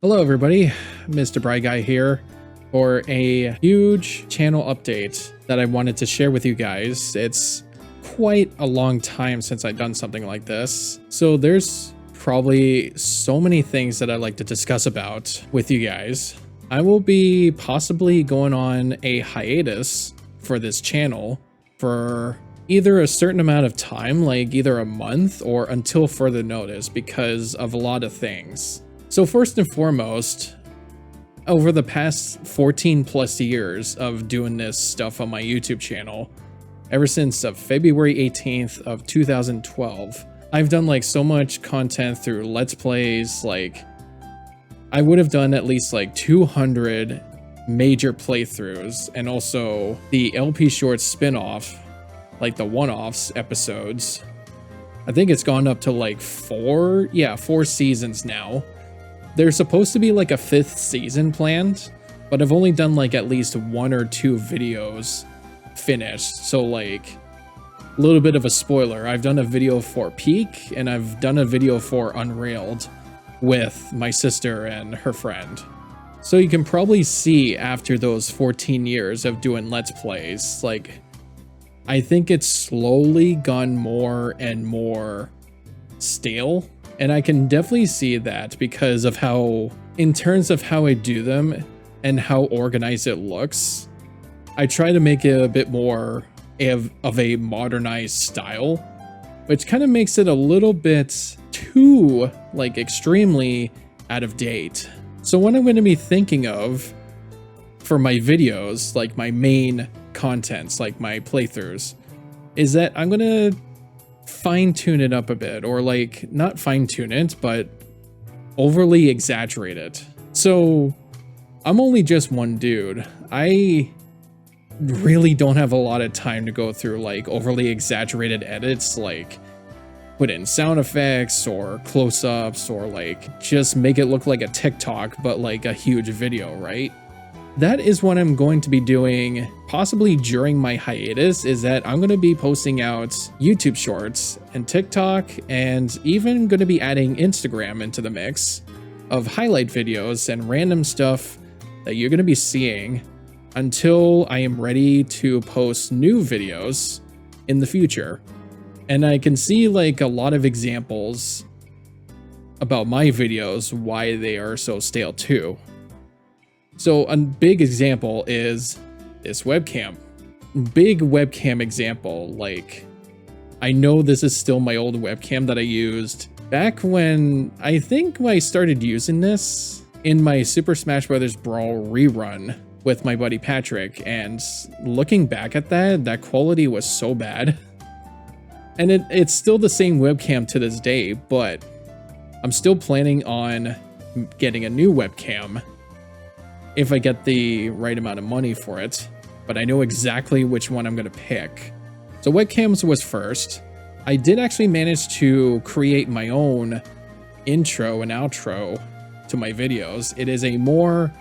Hello everybody, MisterBriGuy here for a huge channel update that I wanted to share with you guys. It's quite a long time since I've done something like this, so there's probably so many things that I'd like to discuss about with you guys. I will be possibly going on a hiatus for this channel for either a certain amount of time, like either a month or until further notice, because of a lot of things. So first and foremost, over the past 14 plus years of doing this stuff on my YouTube channel, ever since February 18th of 2012, I've done like so much content through Let's Plays. Like I would have done at least like 200 major playthroughs, and also the LP Shorts spin-off, like the one-offs episodes. I think it's gone up to like four seasons now. There's supposed to be like a 5th season planned, but I've only done like at least 1 or 2 videos finished. So like a little bit of a spoiler, I've done a video for Peak and I've done a video for Unrailed with my sister and her friend. So you can probably see after those 14 years of doing Let's Plays, like I think it's slowly gone more and more stale. And I can definitely see that because of how, in terms of how I do them and how organized it looks, I try to make it a bit more of a modernized style, which kind of makes it a little bit too, like, extremely out of date. So what I'm going to be thinking of for my videos, like my main contents, like my playthroughs, is that I'm going to fine-tune it up a bit, or like not fine-tune it, but overly exaggerate it. So I'm only just one dude. I really don't have a lot of time to go through like overly exaggerated edits, like put in sound effects or close-ups, or like just make it look like a TikTok but like a huge video, right? That is what I'm going to be doing possibly during my hiatus, is that I'm going to be posting out YouTube Shorts and TikTok, and even going to be adding Instagram into the mix of highlight videos and random stuff that you're going to be seeing until I am ready to post new videos in the future. And I can see like a lot of examples about my videos why they are so stale too. So a big example is this webcam. Big webcam example. Like, I know this is still my old webcam that I used back when I started using this in my Super Smash Bros. Brawl rerun with my buddy Patrick. And looking back at that quality was so bad. And it's still the same webcam to this day, but I'm still planning on getting a new webcam if I get the right amount of money for it, but I know exactly which one I'm going to pick. So webcams was first. I did actually manage to create my own intro and outro to my videos. It is a more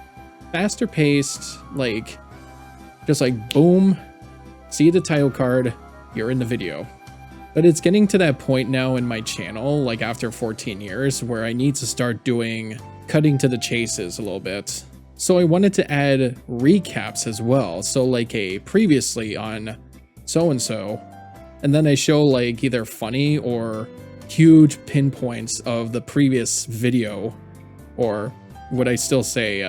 faster paced, like, just like boom, see the title card, you're in the video. But it's getting to that point now in my channel, like after 14 years, where I need to start cutting to the chases a little bit. So I wanted to add recaps as well. So like a previously on so-and-so, and then I show like either funny or huge pinpoints of the previous video, or would I still say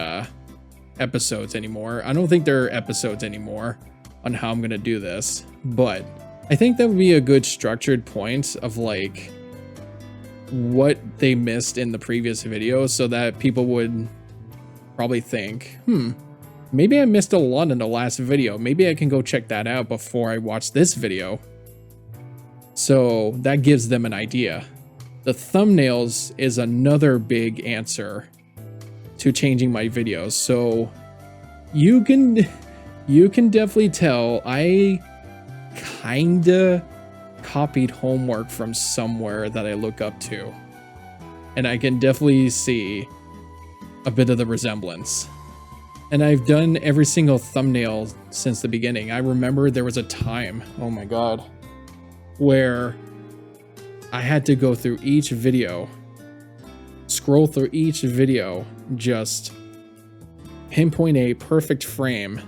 episodes anymore? I don't think there are episodes anymore on how I'm going to do this, but I think that would be a good structured point of like what they missed in the previous video, so that people would probably think, maybe I missed a lot in the last video. Maybe I can go check that out before I watch this video. So that gives them an idea. The thumbnails is another big answer to changing my videos. So you can definitely tell I kinda copied homework from somewhere that I look up to. And I can definitely see a bit of the resemblance. And I've done every single thumbnail since the beginning. I remember there was a time, oh my god, where I had to go through each video scroll through each video, just pinpoint a perfect frame.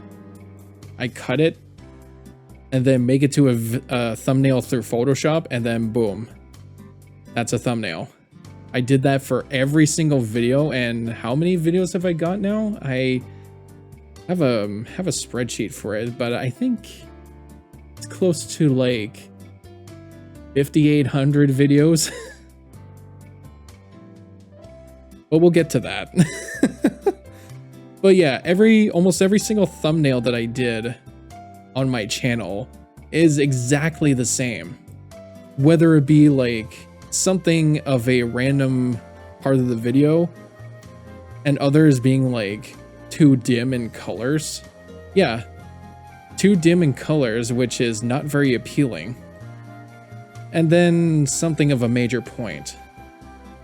I cut it and then make it to a thumbnail through Photoshop, and then boom, that's a thumbnail. I did that for every single video, and how many videos have I got now? I have a spreadsheet for it, but I think it's close to like 5,800 videos. But we'll get to that. But yeah, almost every single thumbnail that I did on my channel is exactly the same. Whether it be like something of a random part of the video and others being like too dim in colors. Yeah, too dim in colors, which is not very appealing. And then something of a major point,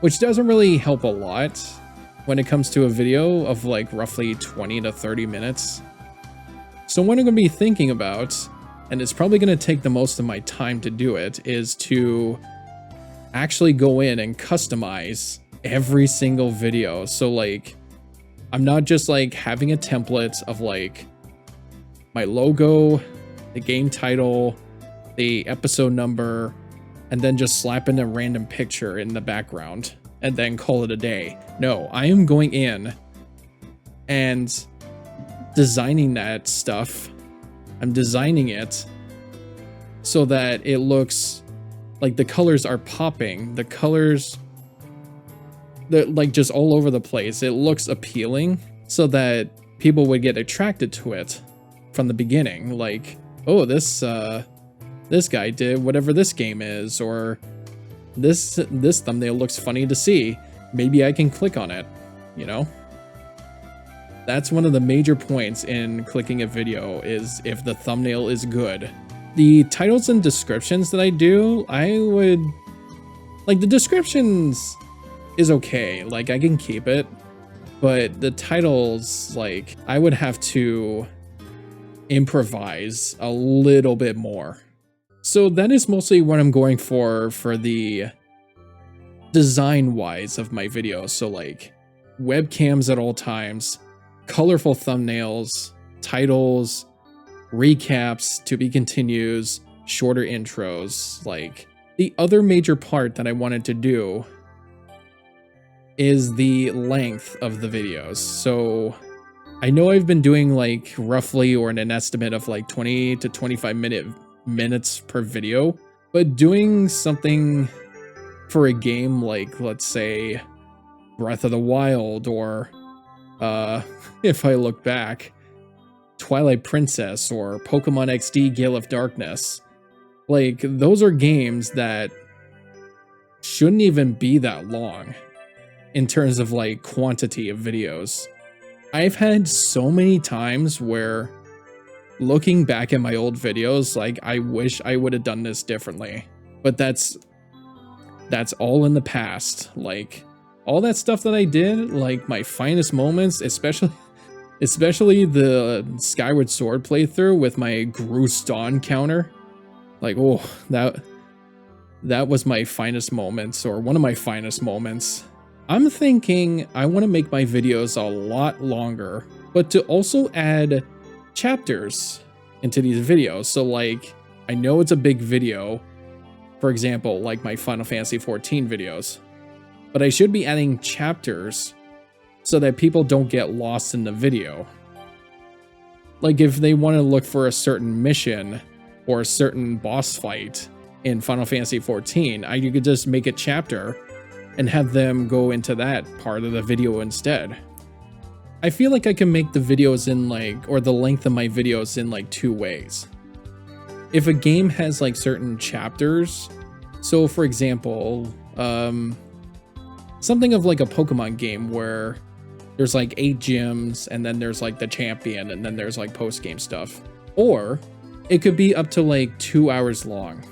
which doesn't really help a lot when it comes to a video of like roughly 20 to 30 minutes. So what I'm going to be thinking about, and it's probably going to take the most of my time to do it, is to actually go in and customize every single video. So like, I'm not just like having a template of like my logo, the game title, the episode number, and then just slap in a random picture in the background and then call it a day. No, I am going in and designing that stuff. I'm designing it so that it looks like the colors are popping. The colors, they're like just all over the place. It looks appealing so that people would get attracted to it from the beginning. Like, oh, this guy did whatever this game is, or this thumbnail looks funny to see. Maybe I can click on it, you know? That's one of the major points in clicking a video, is if the thumbnail is good. The titles and descriptions that I do, I would... like, the descriptions is okay. Like, I can keep it. But the titles, like, I would have to improvise a little bit more. So that is mostly what I'm going for the design-wise of my videos. So like webcams at all times, colorful thumbnails, titles, recaps, to be continues, shorter intros. Like, the other major part that I wanted to do is the length of the videos. So I know I've been doing like roughly, or an estimate of like 20 to 25 minutes per video, but doing something for a game like, let's say, Breath of the Wild, or if I look back, Twilight Princess, or Pokemon XD Gale of Darkness, like, those are games that shouldn't even be that long in terms of like quantity of videos. I've had so many times where, looking back at my old videos, like, I wish I would have done this differently. But that's all in the past. Like, all that stuff that I did, like my finest moments, especially the Skyward Sword playthrough with my Groose Dawn counter. Like, oh, that was my finest moments, or one of my finest moments. I'm thinking I want to make my videos a lot longer, but to also add chapters into these videos. So like, I know it's a big video, for example, like my Final Fantasy 14 videos, but I should be adding chapters so that people don't get lost in the video. Like, if they want to look for a certain mission or a certain boss fight in Final Fantasy 14, you could just make a chapter and have them go into that part of the video instead. I feel like I can make the videos in like, or the length of my videos in like two ways. If a game has like certain chapters, so for example, something of like a Pokemon game where there's like 8 gyms, and then there's like the champion, and then there's like post-game stuff. Or it could be up to like 2 hours long.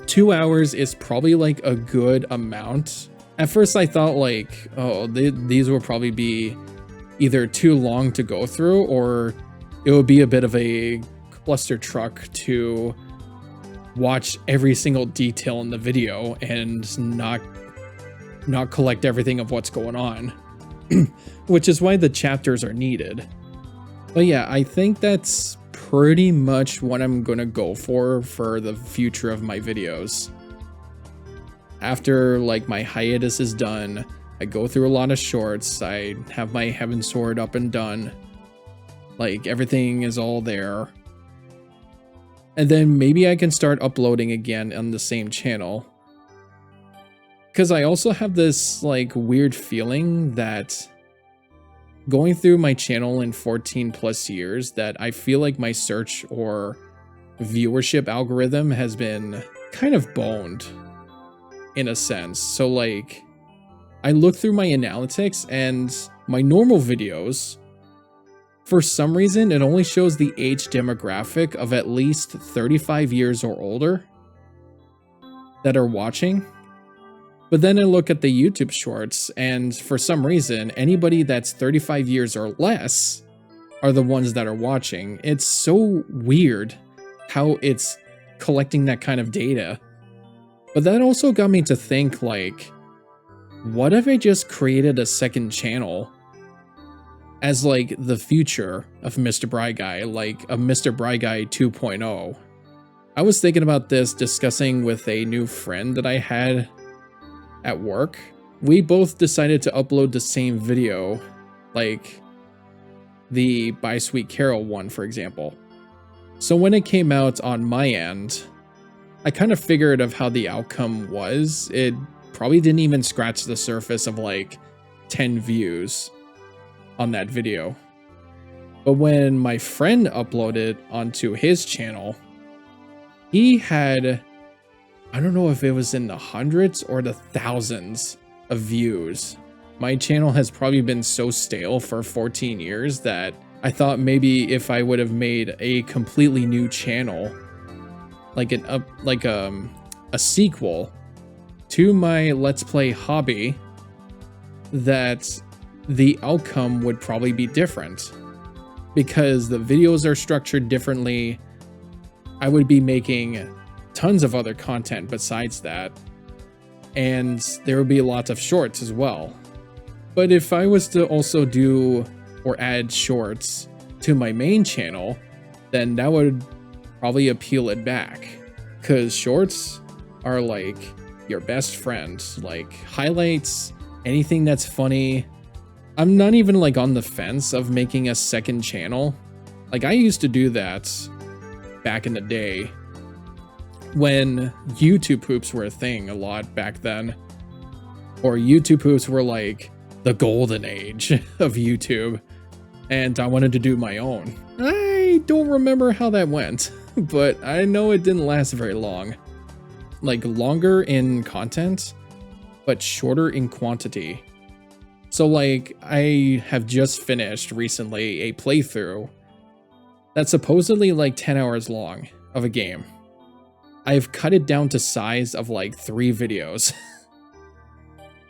2 hours is probably like a good amount. At first I thought like, oh, these will probably be either too long to go through, or it would be a bit of a cluster truck to watch every single detail in the video and not not collect everything of what's going on, which is why the chapters are needed. But yeah, I think that's pretty much what I'm gonna go for the future of my videos. After like my hiatus is done, I go through a lot of shorts, I have my Heaven Sword up and done, like everything is all there. And then maybe I can start uploading again on the same channel. Because I also have this like weird feeling that going through my channel in 14 plus years, that I feel like my search or viewership algorithm has been kind of boned in a sense. So like I look through my analytics and my normal videos, for some reason it only shows the age demographic of at least 35 years or older that are watching. But then I look at the YouTube shorts, and for some reason, anybody that's 35 years or less are the ones that are watching. It's so weird how it's collecting that kind of data. But that also got me to think, like, what if I just created a second channel as like the future of MisterBriGuy, like a MisterBriGuy 2.0? I was thinking about this, discussing with a new friend that I had at work. We both decided to upload the same video, like the By Sweet Carol one, for example. So when it came out on my end, I kind of figured of how the outcome was. It probably didn't even scratch the surface of like 10 views on that video. But when my friend uploaded onto his channel, he had, I don't know if it was in the hundreds or the thousands of views. My channel has probably been so stale for 14 years that I thought maybe if I would have made a completely new channel, like a sequel to my Let's Play hobby, that the outcome would probably be different, because the videos are structured differently. I would be making tons of other content besides that, and there would be lots of shorts as well. But if I was to also do or add shorts to my main channel, then that would probably appeal it back, because shorts are like your best friend, like highlights, anything that's funny. I'm not even like on the fence of making a second channel. Like I used to do that back in the day when YouTube poops were a thing a lot back then, or YouTube poops were like the golden age of YouTube, and I wanted to do my own. I don't remember how that went, but I know it didn't last very long. Like longer in content, but shorter in quantity. So like I have just finished recently a playthrough that's supposedly like 10 hours long of a game. I've cut it down to size of like 3 videos.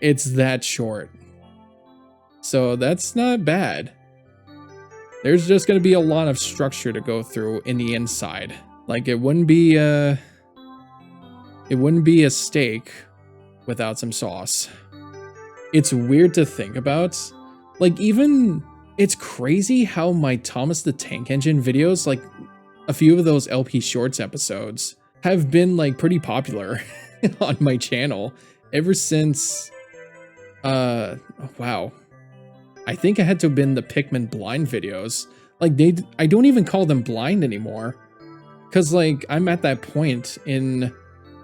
It's that short. So that's not bad. There's just going to be a lot of structure to go through in the inside. Like it wouldn't be a steak without some sauce. It's weird to think about. Like even, it's crazy how my Thomas the Tank Engine videos, like a few of those LP Shorts episodes, have been like pretty popular on my channel ever since, wow. I think it had to have been the Pikmin blind videos. Like I don't even call them blind anymore. Cause like I'm at that point in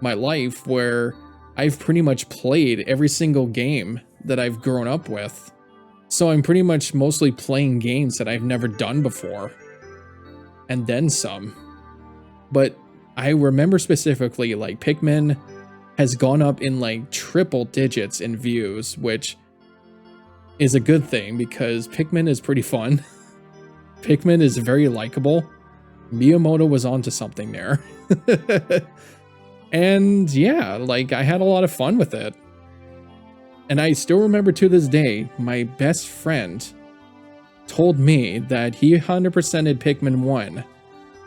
my life where I've pretty much played every single game that I've grown up with. So I'm pretty much mostly playing games that I've never done before. And then some. But I remember specifically like Pikmin has gone up in like triple digits in views, which is a good thing because Pikmin is pretty fun. Pikmin is very likable. Miyamoto was onto something there. And yeah, like I had a lot of fun with it. And I still remember to this day, my best friend told me that he 100%ed Pikmin 1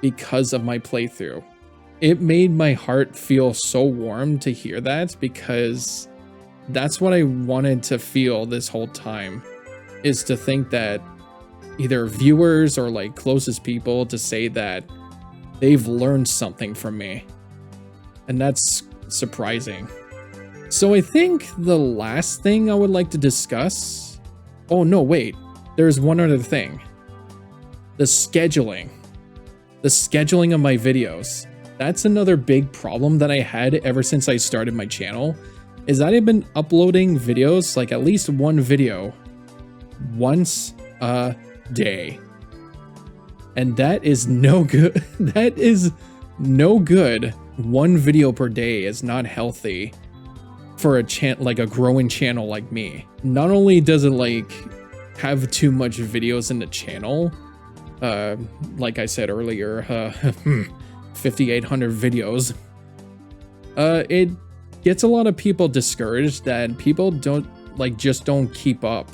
because of my playthrough. It made my heart feel so warm to hear that, because that's what I wanted to feel this whole time, is to think that either viewers or like closest people to say that they've learned something from me. And that's surprising. So I think the last thing I would like to discuss... Oh no, wait. There's one other thing. The scheduling. The scheduling of my videos. That's another big problem that I had ever since I started my channel, is that I've been uploading videos, like at least one video, once a day. And that is no good. That is no good. One video per day is not healthy for a growing channel like me. Not only does it like have too much videos in the channel, like I said earlier, 5,800 videos, it gets a lot of people discouraged that people just don't keep up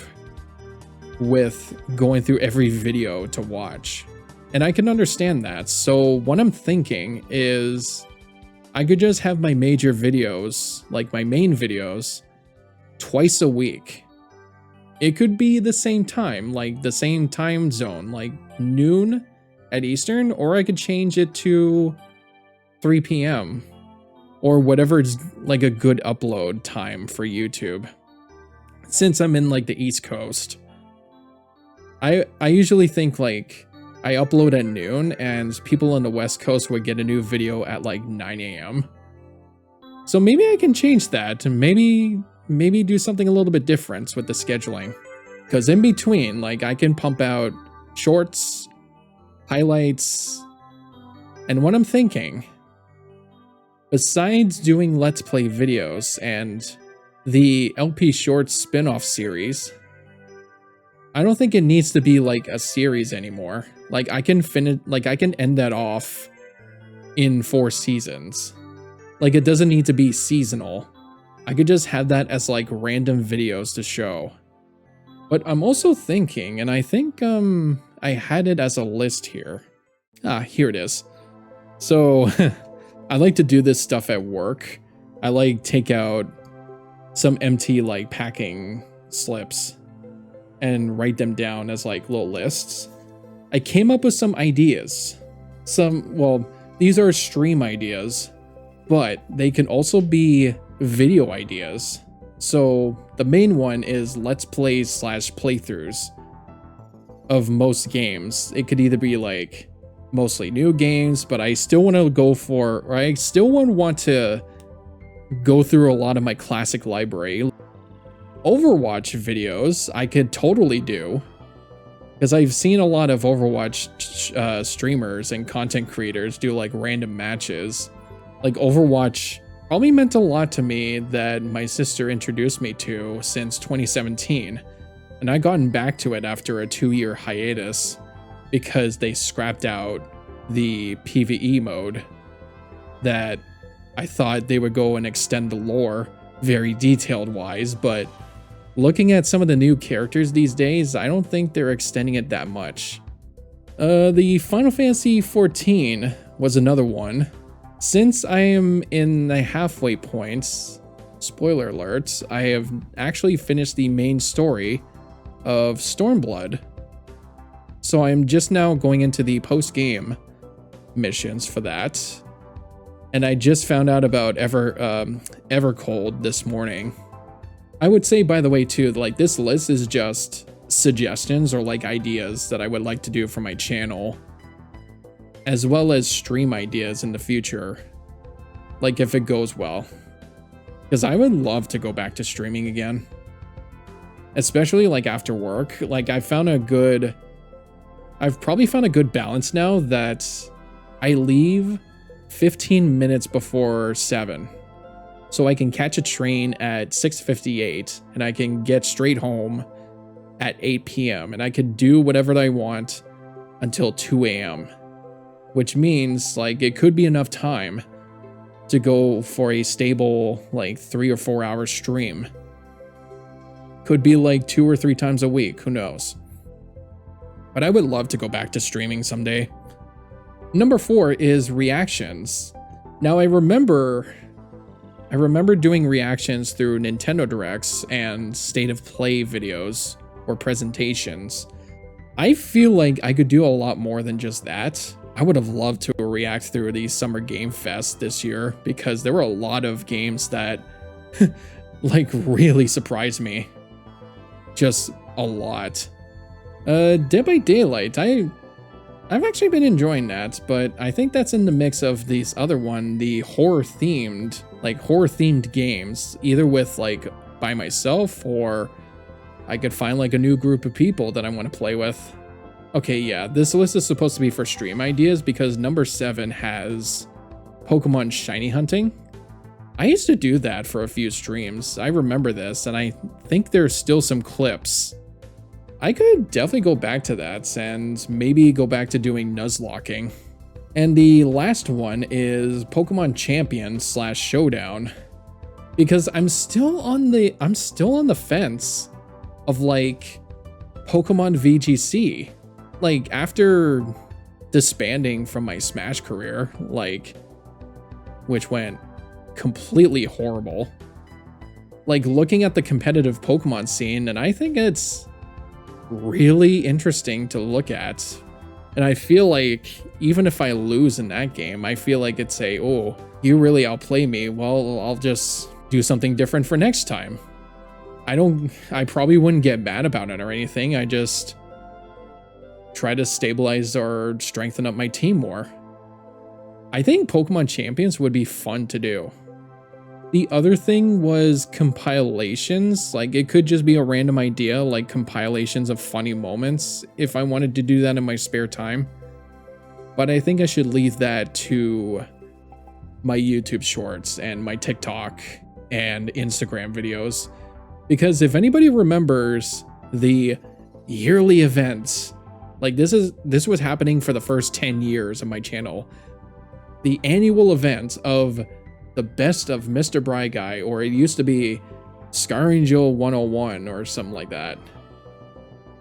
with going through every video to watch. And I can understand that. So what I'm thinking is I could just have my major videos, like my main videos, twice a week. It could be the same time, like the same time zone, like noon at Eastern, or I could change it to 3 p.m. or whatever is like a good upload time for YouTube. Since I'm in like the East Coast, I usually think like I upload at noon and people on the West Coast would get a new video at like 9 a.m. So maybe I can change that and maybe do something a little bit different with the scheduling. Because in between, like I can pump out shorts, highlights, and what I'm thinking, besides doing Let's Play videos and the LP Shorts spin-off series, I don't think it needs to be like a series anymore. Like I can end that off in 4 seasons. Like it doesn't need to be seasonal. I could just have that as like random videos to show. But I'm also thinking, and I think I had it as a list here. Ah, here it is. So I like to do this stuff at work. I like take out some empty like packing slips and write them down as like little lists. I came up with some ideas. Well, these are stream ideas, but they can also be video ideas. So the main one is Let's Plays / playthroughs of most games. It could either be like mostly new games, but I still want to want to go through a lot of my classic library. Overwatch videos I could totally do, because I've seen a lot of Overwatch streamers and content creators do like random matches. Like Overwatch probably meant a lot to me that my sister introduced me to since 2017, and I gotten back to it after a 2-year hiatus because they scrapped out the PvE mode that I thought they would go and extend the lore very detailed wise, but looking at some of the new characters these days, I don't think they're extending it that much. The Final Fantasy XIV was another one. Since I am in the halfway points, spoiler alert, I have actually finished the main story of Stormblood. So I'm just now going into the post-game missions for that. And I just found out about Evercold this morning. I would say, by the way, too, like this list is just suggestions or like ideas that I would like to do for my channel, as well as stream ideas in the future, like if it goes well. Because I would love to go back to streaming again, especially like after work. Like I've probably found a good balance now that I leave 15 minutes before 7. So I can catch a train at 6:58 and I can get straight home at 8 p.m. and I could do whatever I want until 2 a.m. Which means like it could be enough time to go for a stable like 3 or 4 hour stream. Could be like 2 or 3 times a week, who knows. But I would love to go back to streaming someday. Number 4 is reactions. Now I remember I remember doing reactions through Nintendo Directs and State of Play videos or presentations. I feel like I could do a lot more than just that. I would have loved to react through the Summer Game Fest this year because there were a lot of games that like really surprised me. Just a lot. Dead by Daylight, I've actually been enjoying that, but I think that's in the mix of this other one, the horror-themed games, either with like by myself or I could find like a new group of people that I want to play with. Okay, yeah, this list is supposed to be for stream ideas because number 7 has Pokemon shiny hunting. I used to do that for a few streams. I remember this, and I think there's still some clips. I could definitely go back to that and maybe go back to doing Nuzlocking. And the last one is Pokemon Champion / Showdown, because I'm still on the fence of like Pokemon VGC. Like after disbanding from my Smash career, like which went completely horrible. Like looking at the competitive Pokemon scene, and I think it's really interesting to look at. And I feel like even if I lose in that game, I feel like it's a, oh, you really outplay me. Well, I'll just do something different for next time. I probably wouldn't get mad about it or anything. I just try to stabilize or strengthen up my team more. I think Pokemon Champions would be fun to do. The other thing was compilations. Like it could just be a random idea, like compilations of funny moments if I wanted to do that in my spare time. But I think I should leave that to my YouTube shorts and my TikTok and Instagram videos. Because if anybody remembers the yearly events, like this was happening for the first 10 years of my channel. The annual event of the best of MisterBriGuy, or it used to be Scaringel 101 or something like that.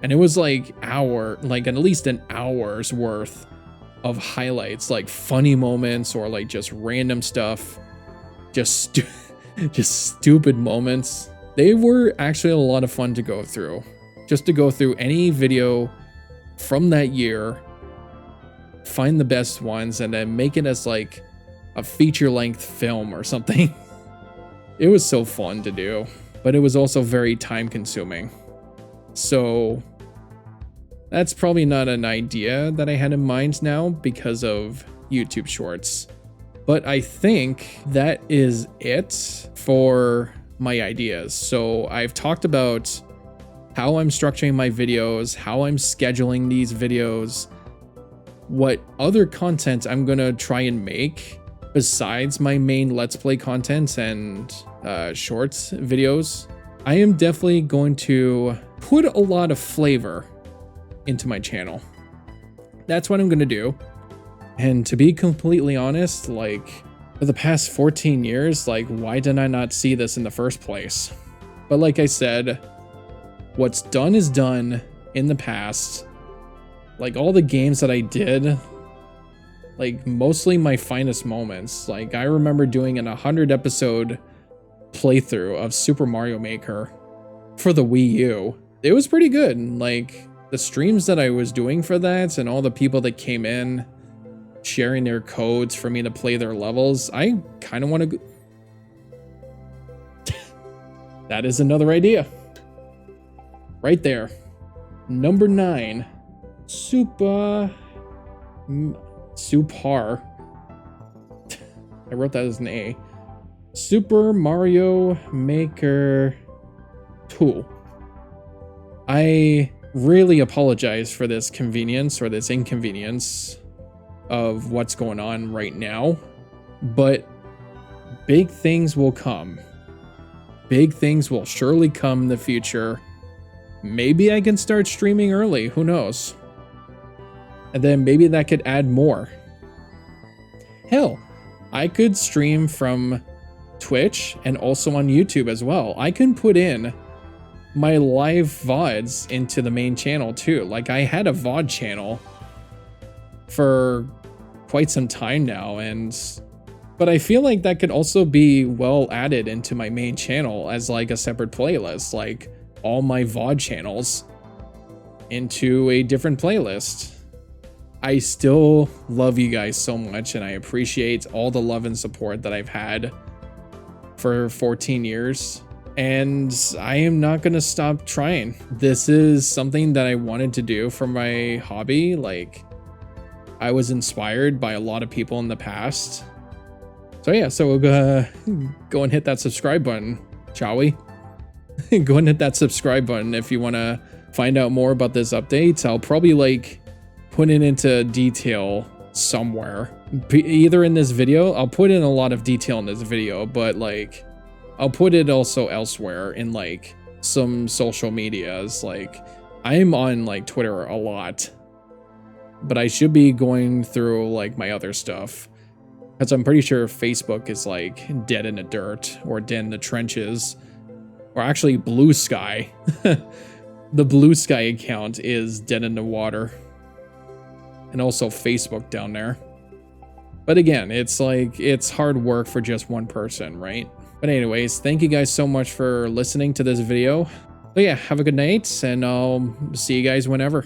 And it was like at least an hour's worth of highlights, like funny moments or like just random stuff, just stupid moments. They were actually a lot of fun to go through. Just to go through any video from that year, find the best ones, and then make it as like a feature-length film or something. It was so fun to do, but it was also very time-consuming. So that's probably not an idea that I had in mind now because of YouTube Shorts. But I think that is it for my ideas. So I've talked about how I'm structuring my videos, how I'm scheduling these videos, what other content I'm gonna try and make besides my main Let's Play content and shorts videos. I am definitely going to put a lot of flavor into my channel. That's what I'm gonna do. And to be completely honest, like for the past 14 years, like why did I not see this in the first place? But like I said, what's done is done in the past. Like all the games that I did, like mostly my finest moments. Like I remember doing an 100 episode playthrough of Super Mario Maker for the Wii U. It was pretty good. Like the streams that I was doing for that and all the people that came in sharing their codes for me to play their levels. I kind of want to that is another idea. Right there. Number 9. Super. I wrote that as an A. Super Mario Maker 2. I really apologize for this convenience or this inconvenience of what's going on right now, but big things will come. Big things will surely come in the future. Maybe I can start streaming early, who knows? And then maybe that could add more. Hell, I could stream from Twitch and also on YouTube as well. I can put in my live VODs into the main channel too. Like I had a VOD channel for quite some time now, and But I feel like that could also be well added into my main channel as like a separate playlist, like all my VOD channels into a different playlist. I still love you guys so much, and I appreciate all the love and support that I've had for 14 years. And I am not going to stop trying. This is something that I wanted to do for my hobby. Like, I was inspired by a lot of people in the past. So yeah, so we'll go and hit that subscribe button, shall we? Go and hit that subscribe button if you want to find out more about this update. I'll probably like put it into detail somewhere, either in this video. I'll put in a lot of detail in this video, but like I'll put it also elsewhere in like some social medias. Like I'm on like Twitter a lot, but I should be going through like my other stuff, because I'm pretty sure Facebook is like dead in the dirt or dead in the trenches, or actually Blue Sky. The Blue Sky account is dead in the water, and also Facebook down there. But again, it's like, it's hard work for just one person, right? But anyways, thank you guys so much for listening to this video. So yeah, have a good night, and I'll see you guys whenever.